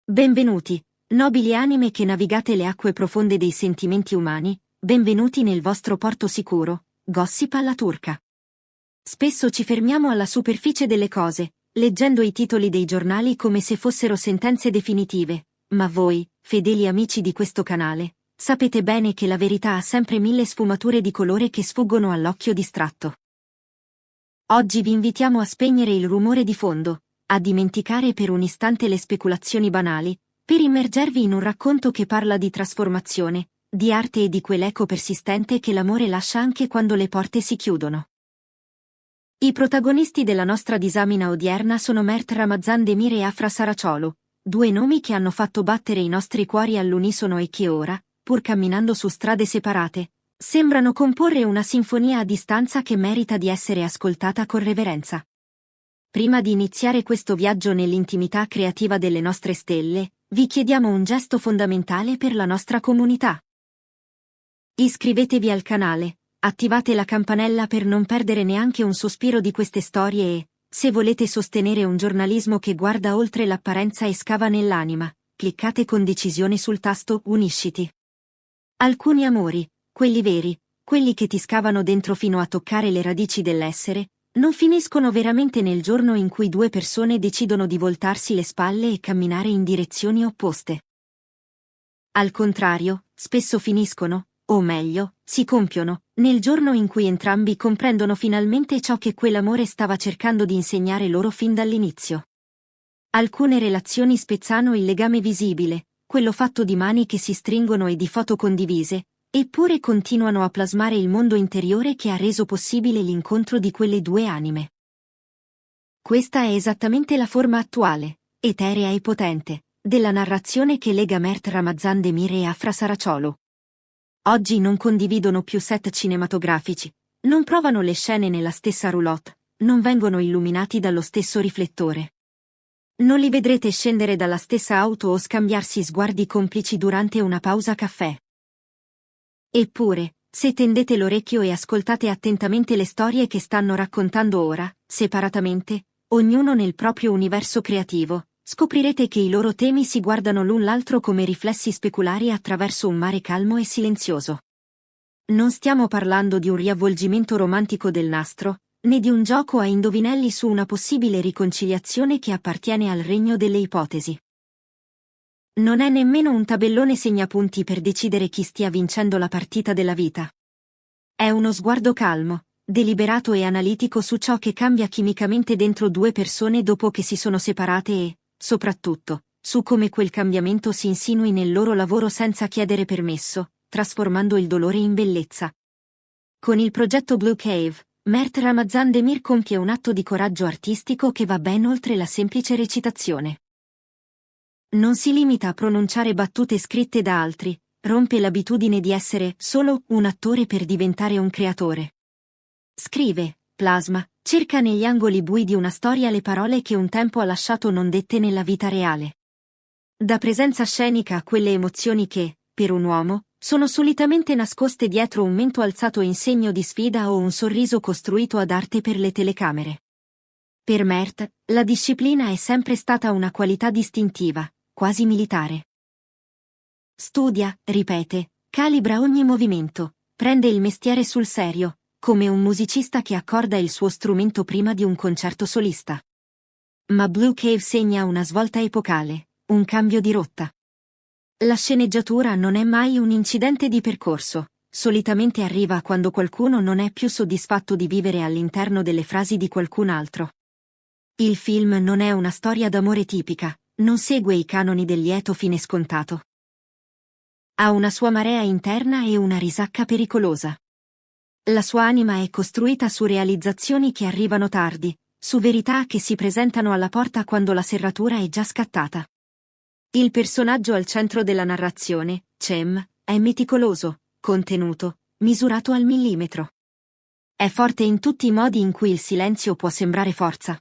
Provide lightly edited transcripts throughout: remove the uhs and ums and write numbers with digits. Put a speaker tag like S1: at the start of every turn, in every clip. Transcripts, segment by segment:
S1: Benvenuti, nobili anime che navigate le acque profonde dei sentimenti umani, benvenuti nel vostro porto sicuro, Gossip alla turca. Spesso ci fermiamo alla superficie delle cose, leggendo i titoli dei giornali come se fossero sentenze definitive, ma voi, fedeli amici di questo canale, sapete bene che la verità ha sempre mille sfumature di colore che sfuggono all'occhio distratto. Oggi vi invitiamo a spegnere il rumore di fondo, a dimenticare per un istante le speculazioni banali, per immergervi in un racconto che parla di trasformazione, di arte e di quell'eco persistente che l'amore lascia anche quando le porte si chiudono. I protagonisti della nostra disamina odierna sono Mert Ramazan Demir e Afra Saraciolu, due nomi che hanno fatto battere i nostri cuori all'unisono e che ora, pur camminando su strade separate, sembrano comporre una sinfonia a distanza che merita di essere ascoltata con reverenza. Prima di iniziare questo viaggio nell'intimità creativa delle nostre stelle, vi chiediamo un gesto fondamentale per la nostra comunità. Iscrivetevi al canale, attivate la campanella per non perdere neanche un sospiro di queste storie e, se volete sostenere un giornalismo che guarda oltre l'apparenza e scava nell'anima, cliccate con decisione sul tasto Unisciti. Alcuni amori, quelli veri, quelli che ti scavano dentro fino a toccare le radici dell'essere, non finiscono veramente nel giorno in cui due persone decidono di voltarsi le spalle e camminare in direzioni opposte. Al contrario, spesso finiscono, o meglio, si compiono, nel giorno in cui entrambi comprendono finalmente ciò che quell'amore stava cercando di insegnare loro fin dall'inizio. Alcune relazioni spezzano il legame visibile, quello fatto di mani che si stringono e di foto condivise, eppure continuano a plasmare il mondo interiore che ha reso possibile l'incontro di quelle due anime. Questa è esattamente la forma attuale, eterea e potente, della narrazione che lega Mert Ramazan Demir e Afra Saraciolu. Oggi non condividono più set cinematografici, non provano le scene nella stessa roulotte, non vengono illuminati dallo stesso riflettore. Non li vedrete scendere dalla stessa auto o scambiarsi sguardi complici durante una pausa caffè. Eppure, se tendete l'orecchio e ascoltate attentamente le storie che stanno raccontando ora, separatamente, ognuno nel proprio universo creativo, scoprirete che i loro temi si guardano l'un l'altro come riflessi speculari attraverso un mare calmo e silenzioso. Non stiamo parlando di un riavvolgimento romantico del nastro, né di un gioco a indovinelli su una possibile riconciliazione che appartiene al regno delle ipotesi. Non è nemmeno un tabellone segnapunti per decidere chi stia vincendo la partita della vita. È uno sguardo calmo, deliberato e analitico su ciò che cambia chimicamente dentro due persone dopo che si sono separate e, soprattutto, su come quel cambiamento si insinui nel loro lavoro senza chiedere permesso, trasformando il dolore in bellezza. Con il progetto Blue Cave, Mert Ramazan Demir compie un atto di coraggio artistico che va ben oltre la semplice recitazione. Non si limita a pronunciare battute scritte da altri, rompe l'abitudine di essere solo un attore per diventare un creatore. Scrive, plasma, cerca negli angoli bui di una storia le parole che un tempo ha lasciato non dette nella vita reale. Da presenza scenica a quelle emozioni che, per un uomo, sono solitamente nascoste dietro un mento alzato in segno di sfida o un sorriso costruito ad arte per le telecamere. Per Mert, la disciplina è sempre stata una qualità distintiva, quasi militare. Studia, ripete, calibra ogni movimento, prende il mestiere sul serio, come un musicista che accorda il suo strumento prima di un concerto solista. Ma Blue Cave segna una svolta epocale, un cambio di rotta. La sceneggiatura non è mai un incidente di percorso, solitamente arriva quando qualcuno non è più soddisfatto di vivere all'interno delle frasi di qualcun altro. Il film non è una storia d'amore tipica, non segue i canoni del lieto fine scontato. Ha una sua marea interna e una risacca pericolosa. La sua anima è costruita su realizzazioni che arrivano tardi, su verità che si presentano alla porta quando la serratura è già scattata. Il personaggio al centro della narrazione, Cem, è meticoloso, contenuto, misurato al millimetro. È forte in tutti i modi in cui il silenzio può sembrare forza.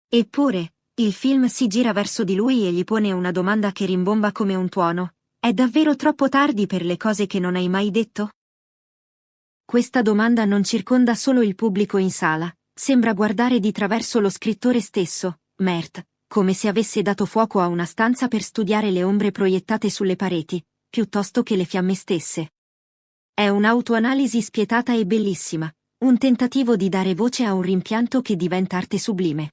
S1: Eppure, il film si gira verso di lui e gli pone una domanda che rimbomba come un tuono: è davvero troppo tardi per le cose che non hai mai detto? Questa domanda non circonda solo il pubblico in sala, sembra guardare di traverso lo scrittore stesso, Mert, come se avesse dato fuoco a una stanza per studiare le ombre proiettate sulle pareti, piuttosto che le fiamme stesse. È un'autoanalisi spietata e bellissima, un tentativo di dare voce a un rimpianto che diventa arte sublime.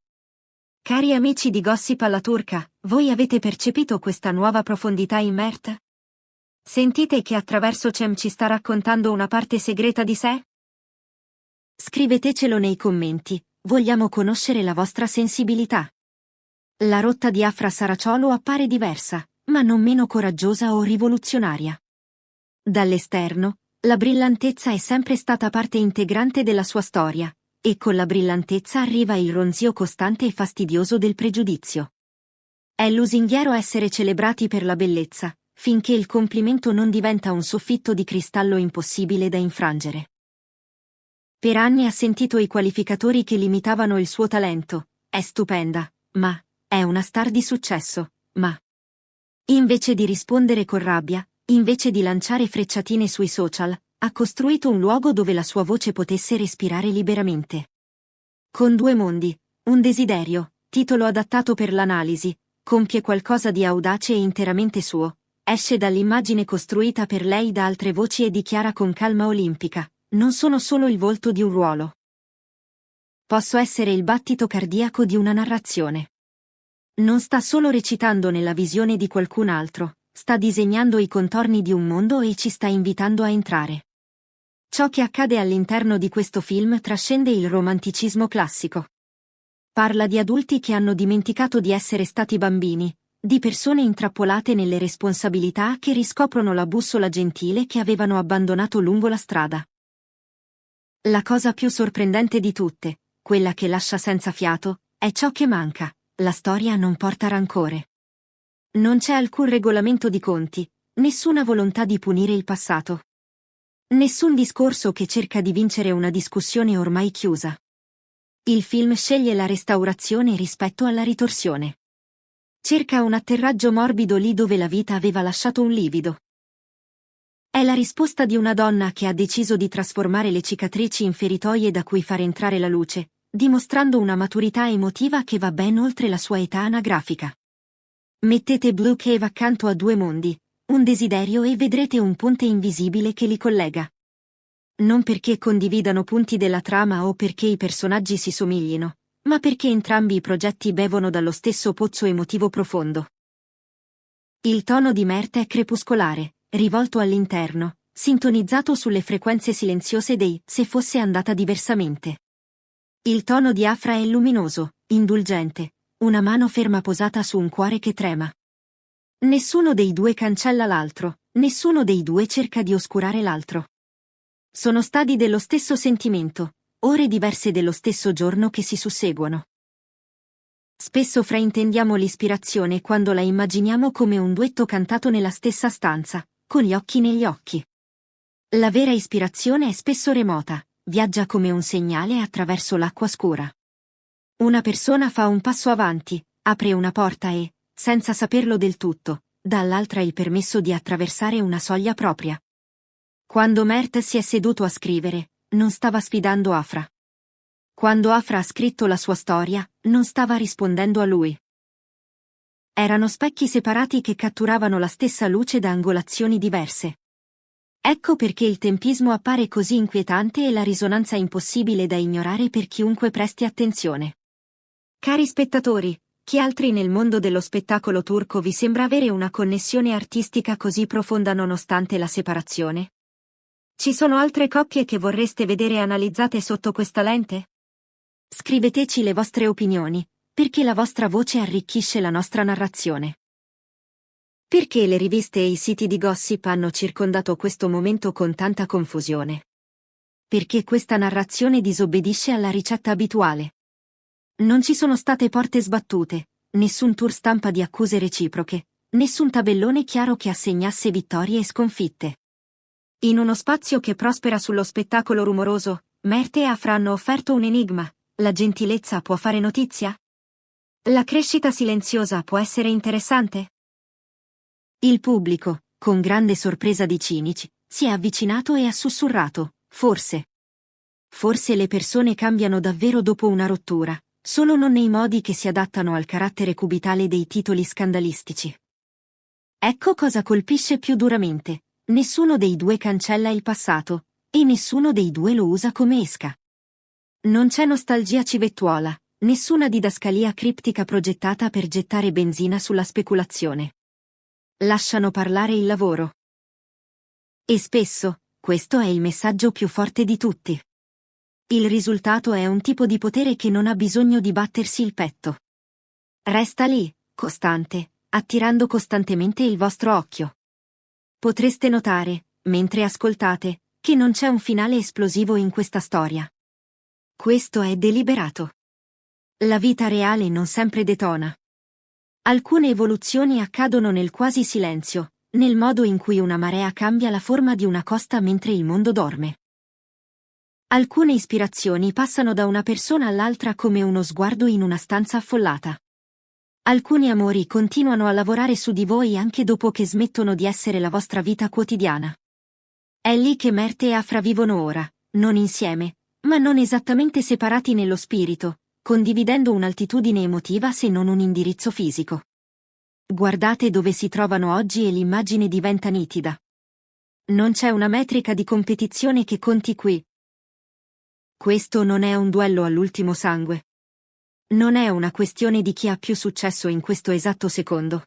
S1: Cari amici di Gossip alla turca, voi avete percepito questa nuova profondità in Mert? Sentite che attraverso Cem ci sta raccontando una parte segreta di sé? Scrivetecelo nei commenti, vogliamo conoscere la vostra sensibilità. La rotta di Afra Saraciolo appare diversa, ma non meno coraggiosa o rivoluzionaria. Dall'esterno, la brillantezza è sempre stata parte integrante della sua storia, e con la brillantezza arriva il ronzio costante e fastidioso del pregiudizio. È lusinghiero essere celebrati per la bellezza, finché il complimento non diventa un soffitto di cristallo impossibile da infrangere. Per anni ha sentito i qualificatori che limitavano il suo talento, è stupenda, ma è una star di successo, ma invece di rispondere con rabbia, invece di lanciare frecciatine sui social, ha costruito un luogo dove la sua voce potesse respirare liberamente. Con due mondi, un desiderio, titolo adattato per l'analisi, compie qualcosa di audace e interamente suo, esce dall'immagine costruita per lei da altre voci e dichiara con calma olimpica: non sono solo il volto di un ruolo. Posso essere il battito cardiaco di una narrazione. Non sta solo recitando nella visione di qualcun altro, sta disegnando i contorni di un mondo e ci sta invitando a entrare. Ciò che accade all'interno di questo film trascende il romanticismo classico. Parla di adulti che hanno dimenticato di essere stati bambini, di persone intrappolate nelle responsabilità che riscoprono la bussola gentile che avevano abbandonato lungo la strada. La cosa più sorprendente di tutte, quella che lascia senza fiato, è ciò che manca: la storia non porta rancore. Non c'è alcun regolamento di conti, nessuna volontà di punire il passato. Nessun discorso che cerca di vincere una discussione ormai chiusa. Il film sceglie la restaurazione rispetto alla ritorsione. Cerca un atterraggio morbido lì dove la vita aveva lasciato un livido. È la risposta di una donna che ha deciso di trasformare le cicatrici in feritoie da cui far entrare la luce, dimostrando una maturità emotiva che va ben oltre la sua età anagrafica. Mettete Blue Cave accanto a due mondi, un desiderio e vedrete un ponte invisibile che li collega. Non perché condividano punti della trama o perché i personaggi si somiglino, ma perché entrambi i progetti bevono dallo stesso pozzo emotivo profondo. Il tono di Mert è crepuscolare, rivolto all'interno, sintonizzato sulle frequenze silenziose dei "se fosse andata diversamente". Il tono di Afra è luminoso, indulgente, una mano ferma posata su un cuore che trema. Nessuno dei due cancella l'altro, nessuno dei due cerca di oscurare l'altro. Sono stadi dello stesso sentimento, ore diverse dello stesso giorno che si susseguono. Spesso fraintendiamo l'ispirazione quando la immaginiamo come un duetto cantato nella stessa stanza, con gli occhi negli occhi. La vera ispirazione è spesso remota, viaggia come un segnale attraverso l'acqua scura. Una persona fa un passo avanti, apre una porta e, senza saperlo del tutto, dà all'altra il permesso di attraversare una soglia propria. Quando Mert si è seduto a scrivere, non stava sfidando Afra. Quando Afra ha scritto la sua storia, non stava rispondendo a lui. Erano specchi separati che catturavano la stessa luce da angolazioni diverse. Ecco perché il tempismo appare così inquietante e la risonanza impossibile da ignorare per chiunque presti attenzione. Cari spettatori, chi altri nel mondo dello spettacolo turco vi sembra avere una connessione artistica così profonda nonostante la separazione? Ci sono altre coppie che vorreste vedere analizzate sotto questa lente? Scriveteci le vostre opinioni, perché la vostra voce arricchisce la nostra narrazione. Perché le riviste e i siti di gossip hanno circondato questo momento con tanta confusione? Perché questa narrazione disobbedisce alla ricetta abituale. Non ci sono state porte sbattute, nessun tour stampa di accuse reciproche, nessun tabellone chiaro che assegnasse vittorie e sconfitte. In uno spazio che prospera sullo spettacolo rumoroso, Mert e Afra hanno offerto un enigma: la gentilezza può fare notizia? La crescita silenziosa può essere interessante? Il pubblico, con grande sorpresa di cinici, si è avvicinato e ha sussurrato: forse. Forse le persone cambiano davvero dopo una rottura, solo non nei modi che si adattano al carattere cubitale dei titoli scandalistici. Ecco cosa colpisce più duramente: nessuno dei due cancella il passato, e nessuno dei due lo usa come esca. Non c'è nostalgia civettuola, nessuna didascalia criptica progettata per gettare benzina sulla speculazione. Lasciano parlare il lavoro. E spesso, questo è il messaggio più forte di tutti. Il risultato è un tipo di potere che non ha bisogno di battersi il petto. Resta lì, costante, attirando costantemente il vostro occhio. Potreste notare, mentre ascoltate, che non c'è un finale esplosivo in questa storia. Questo è deliberato. La vita reale non sempre detona. Alcune evoluzioni accadono nel quasi silenzio, nel modo in cui una marea cambia la forma di una costa mentre il mondo dorme. Alcune ispirazioni passano da una persona all'altra come uno sguardo in una stanza affollata. Alcuni amori continuano a lavorare su di voi anche dopo che smettono di essere la vostra vita quotidiana. È lì che Merte e Afra vivono ora, non insieme, ma non esattamente separati nello spirito, condividendo un'altitudine emotiva se non un indirizzo fisico. Guardate dove si trovano oggi e l'immagine diventa nitida. Non c'è una metrica di competizione che conti qui. Questo non è un duello all'ultimo sangue. Non è una questione di chi ha più successo in questo esatto secondo.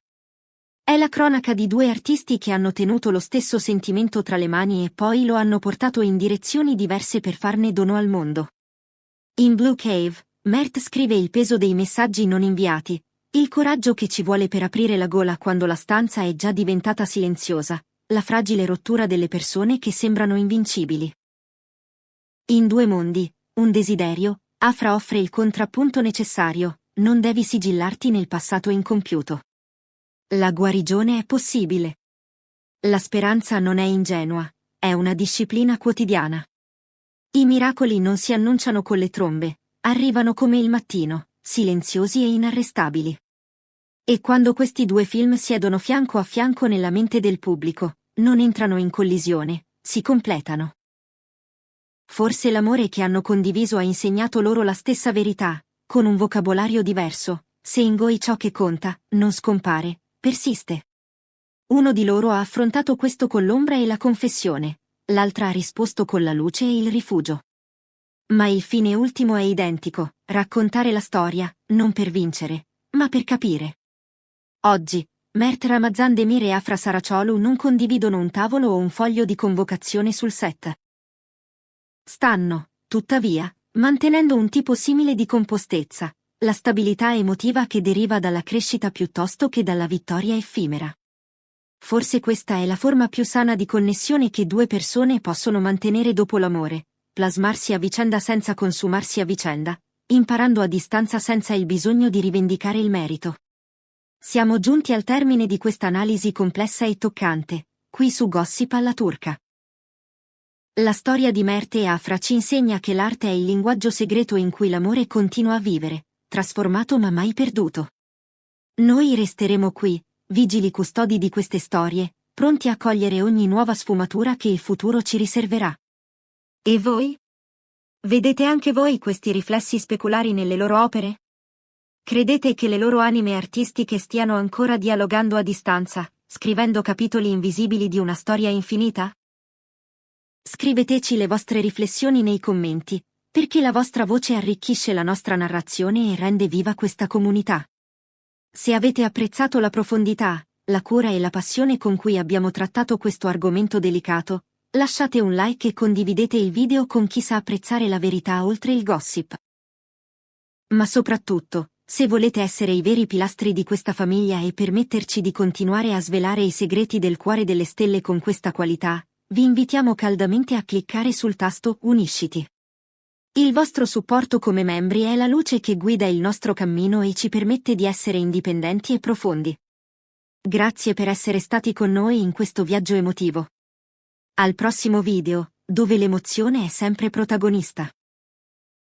S1: È la cronaca di due artisti che hanno tenuto lo stesso sentimento tra le mani e poi lo hanno portato in direzioni diverse per farne dono al mondo. In Blue Cave, Mert scrive il peso dei messaggi non inviati, il coraggio che ci vuole per aprire la gola quando la stanza è già diventata silenziosa, la fragile rottura delle persone che sembrano invincibili. In Due mondi, un desiderio, Afra offre il contrappunto necessario: non devi sigillarti nel passato incompiuto. La guarigione è possibile. La speranza non è ingenua, è una disciplina quotidiana. I miracoli non si annunciano con le trombe, arrivano come il mattino, silenziosi e inarrestabili. E quando questi due film siedono fianco a fianco nella mente del pubblico, non entrano in collisione, si completano. Forse l'amore che hanno condiviso ha insegnato loro la stessa verità, con un vocabolario diverso: se in voi ciò che conta non scompare, persiste. Uno di loro ha affrontato questo con l'ombra e la confessione, l'altra ha risposto con la luce e il rifugio. Ma il fine ultimo è identico: raccontare la storia, non per vincere, ma per capire. Oggi, Mert Ramazan Demir e Afra Saraciolu non condividono un tavolo o un foglio di convocazione sul set. Stanno, tuttavia, mantenendo un tipo simile di compostezza, la stabilità emotiva che deriva dalla crescita piuttosto che dalla vittoria effimera. Forse questa è la forma più sana di connessione che due persone possono mantenere dopo l'amore: plasmarsi a vicenda senza consumarsi a vicenda, imparando a distanza senza il bisogno di rivendicare il merito. Siamo giunti al termine di questa analisi complessa e toccante, qui su Gossip alla turca. La storia di Mert e Afra ci insegna che l'arte è il linguaggio segreto in cui l'amore continua a vivere, trasformato ma mai perduto. Noi resteremo qui, vigili custodi di queste storie, pronti a cogliere ogni nuova sfumatura che il futuro ci riserverà. E voi? Vedete anche voi questi riflessi speculari nelle loro opere? Credete che le loro anime artistiche stiano ancora dialogando a distanza, scrivendo capitoli invisibili di una storia infinita? Scriveteci le vostre riflessioni nei commenti, perché la vostra voce arricchisce la nostra narrazione e rende viva questa comunità. Se avete apprezzato la profondità, la cura e la passione con cui abbiamo trattato questo argomento delicato, lasciate un like e condividete il video con chi sa apprezzare la verità oltre il gossip. Ma soprattutto, se volete essere i veri pilastri di questa famiglia e permetterci di continuare a svelare i segreti del cuore delle stelle con questa qualità, vi invitiamo caldamente a cliccare sul tasto Unisciti. Il vostro supporto come membri è la luce che guida il nostro cammino e ci permette di essere indipendenti e profondi. Grazie per essere stati con noi in questo viaggio emotivo. Al prossimo video, dove l'emozione è sempre protagonista.